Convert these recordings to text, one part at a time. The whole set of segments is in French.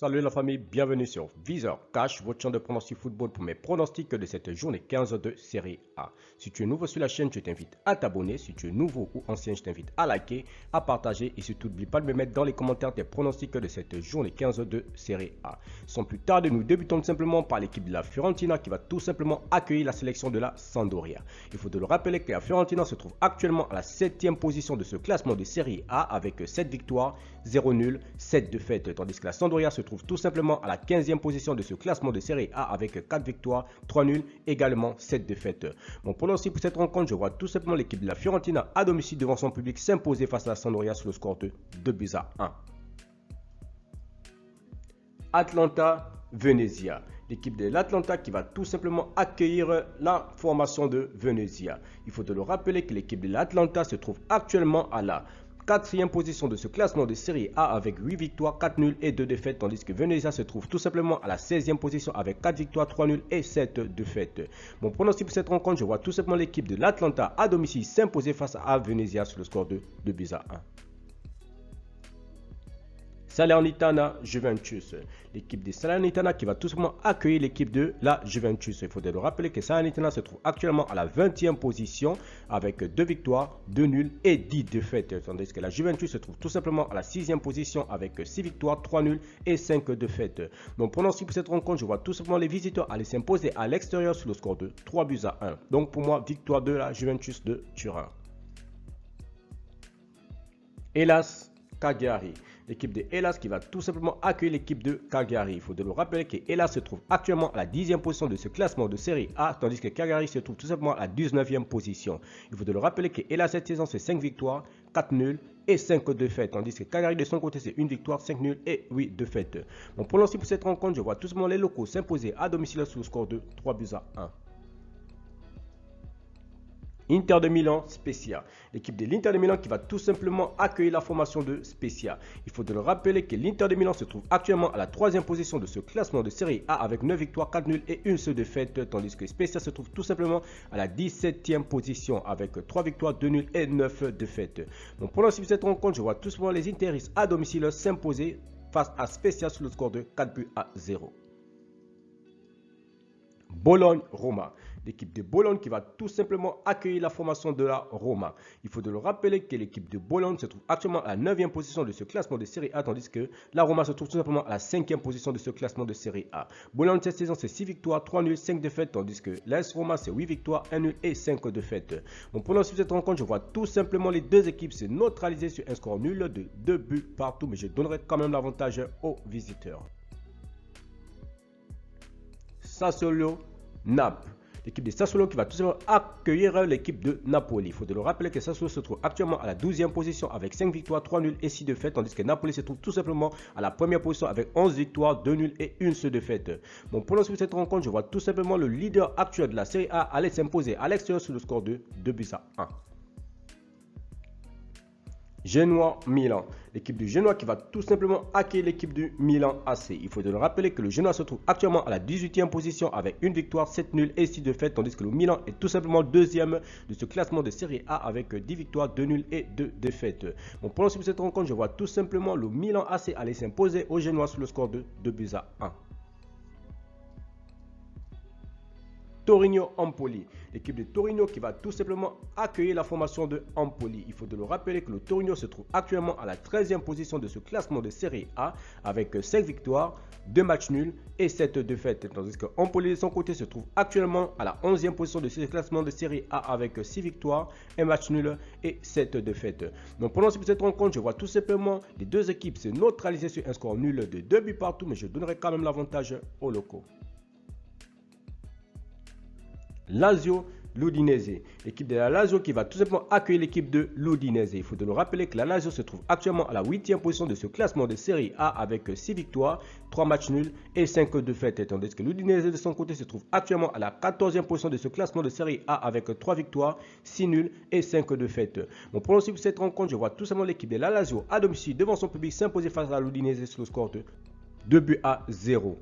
Salut la famille, bienvenue sur Viseur Cash, votre chaîne de pronostic football pour mes pronostics de cette journée 15 de Série A. Si tu es nouveau sur la chaîne, je t'invite à t'abonner. Si tu es nouveau ou ancien, je t'invite à liker, à partager et surtout n'oublie pas de me mettre dans les commentaires tes pronostics de cette journée 15 de Série A. Sans plus tarder, nous débutons tout simplement par l'équipe de la Fiorentina qui va tout simplement accueillir la sélection de la Sampdoria. Il faut te le rappeler que la Fiorentina se trouve actuellement à la 7e position de ce classement de Série A avec 7 victoires, 0 nuls, 7 défaites, tandis que la Sampdoria se trouve tout simplement à la 15e position de ce classement de Série A avec 4 victoires, 3 nuls, également 7 défaites. Mon pronostic pour cette rencontre, je vois tout simplement l'équipe de la Fiorentina à domicile devant son public s'imposer face à la Sampdoria sur le score de 2-1. Atlanta Venezia. L'équipe de l'Atlanta qui va tout simplement accueillir la formation de Venezia. Il faut te le rappeler que l'équipe de l'Atlanta se trouve actuellement à la 4e position de ce classement de Série A avec 8 victoires, 4 nuls et 2 défaites, tandis que Venezia se trouve tout simplement à la 16e position avec 4 victoires, 3 nuls et 7 défaites. Mon pronostic pour cette rencontre, je vois tout simplement l'équipe de l'Atlanta à domicile s'imposer face à Venezia sur le score de 2-1. Salernitana Juventus. L'équipe de Salernitana qui va tout simplement accueillir l'équipe de la Juventus. Il faudrait le rappeler que Salernitana se trouve actuellement à la 20e position avec 2 victoires, 2 nuls et 10 défaites. Tandis que la Juventus se trouve tout simplement à la 6e position avec 6 victoires, 3 nuls et 5 défaites. Donc pronostic pour cette rencontre, je vois tout simplement les visiteurs aller s'imposer à l'extérieur sur le score de 3-1. Donc pour moi, victoire de la Juventus de Turin. Hellas Cagliari. L'équipe de Hellas qui va tout simplement accueillir l'équipe de Cagliari. Il faut de le rappeler que Hellas se trouve actuellement à la 10e position de ce classement de Série A, tandis que Cagliari se trouve tout simplement à la 19e position. Il faut de le rappeler que Hellas cette saison c'est 5 victoires, 4 nuls et 5 défaites, tandis que Cagliari de son côté c'est 1 victoire, 5 nuls et 8 défaites. Mon pronostic pour cette rencontre, je vois tout simplement les locaux s'imposer à domicile sur le score de 3-1. Inter de Milan, Spezia. L'équipe de l'Inter de Milan qui va tout simplement accueillir la formation de Spezia. Il faut de le rappeler que l'Inter de Milan se trouve actuellement à la 3e position de ce classement de Série A avec 9 victoires, 4 nuls et 1 seule défaite, tandis que Spezia se trouve tout simplement à la 17e position avec 3 victoires, 2 nuls et 9 défaites. Donc pour l'instant de cette rencontre, je vois tout simplement les Interistes à domicile s'imposer face à Spezia sur le score de 4-0. Bologne-Roma. L'équipe de Bologne qui va tout simplement accueillir la formation de la Roma. Il faut de le rappeler que l'équipe de Bologne se trouve actuellement à la 9e position de ce classement de Série A, tandis que la Roma se trouve tout simplement à la 5e position de ce classement de Série A. Bologne cette saison c'est 6 victoires, 3 nuls, 5 défaites, tandis que l'AS Roma c'est 8 victoires, 1 nul et 5 défaites. Mon pronostic sur cette rencontre, je vois tout simplement les deux équipes se neutraliser sur un score nul de 2 buts partout, mais je donnerai quand même l'avantage aux visiteurs. Sassuolo Naples. L'équipe de Sassuolo qui va tout simplement accueillir l'équipe de Napoli. Il faut de le rappeler que Sassuolo se trouve actuellement à la 12e position avec 5 victoires, 3 nuls et 6 défaites, tandis que Napoli se trouve tout simplement à la première position avec 11 victoires, 2 nuls et 1 seule défaite. Mon pronostic pour cette rencontre, je vois tout simplement le leader actuel de la Série A aller s'imposer à l'extérieur sur le score de 2-1. Genoa-Milan. L'équipe du Genoa qui va tout simplement accueillir l'équipe du Milan AC. Il faut de le rappeler que le Genoa se trouve actuellement à la 18e position avec 1 victoire, 7 nuls et 6 défaites, tandis que le Milan est tout simplement 2e de ce classement de Série A avec 10 victoires, 2 nuls et 2 défaites. Mon pronostic pour cette rencontre, je vois tout simplement le Milan AC aller s'imposer au Genoa sur le score de 2-1. Torino-Empoli. L'équipe de Torino qui va tout simplement accueillir la formation de Empoli. Il faut de le rappeler que le Torino se trouve actuellement à la 13e position de ce classement de Série A avec 5 victoires, 2 matchs nuls et 7 défaites. Tandis que Empoli de son côté se trouve actuellement à la 11e position de ce classement de Série A avec 6 victoires, 1 match nul et 7 défaites. Donc pendant cette rencontre, je vois tout simplement les deux équipes se neutraliser sur un score nul de 2 buts partout, mais je donnerai quand même l'avantage aux locaux. Lazio l'Udinese. L'équipe de la Lazio qui va tout simplement accueillir l'équipe de l'Udinese. Il faut de le rappeler que la Lazio se trouve actuellement à la 8e position de ce classement de Série A avec 6 victoires, 3 matchs nuls et 5 défaites. Tandis que l'Udinese de son côté se trouve actuellement à la 14e position de ce classement de Série A avec 3 victoires, 6 nuls et 5 défaites. Mon pronostic pour cette rencontre, je vois tout simplement l'équipe de la Lazio à domicile devant son public s'imposer face à l'Udinese sur le score de 2-0.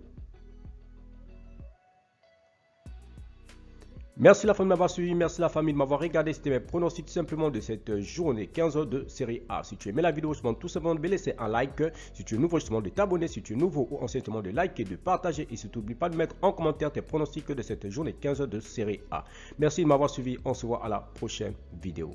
Merci la famille de m'avoir suivi, merci la famille de m'avoir regardé. C'était mes pronostics tout simplement de cette journée 15 de série A. Si tu aimais la vidéo, je te demande tout simplement de laisser un like. Si tu es nouveau, je te demande de t'abonner. Si tu es nouveau ou ancien, je te demande de liker, de partager. Et surtout, n'oublie pas de mettre en commentaire tes pronostics de cette journée 15 de série A. Merci de m'avoir suivi. On se voit à la prochaine vidéo.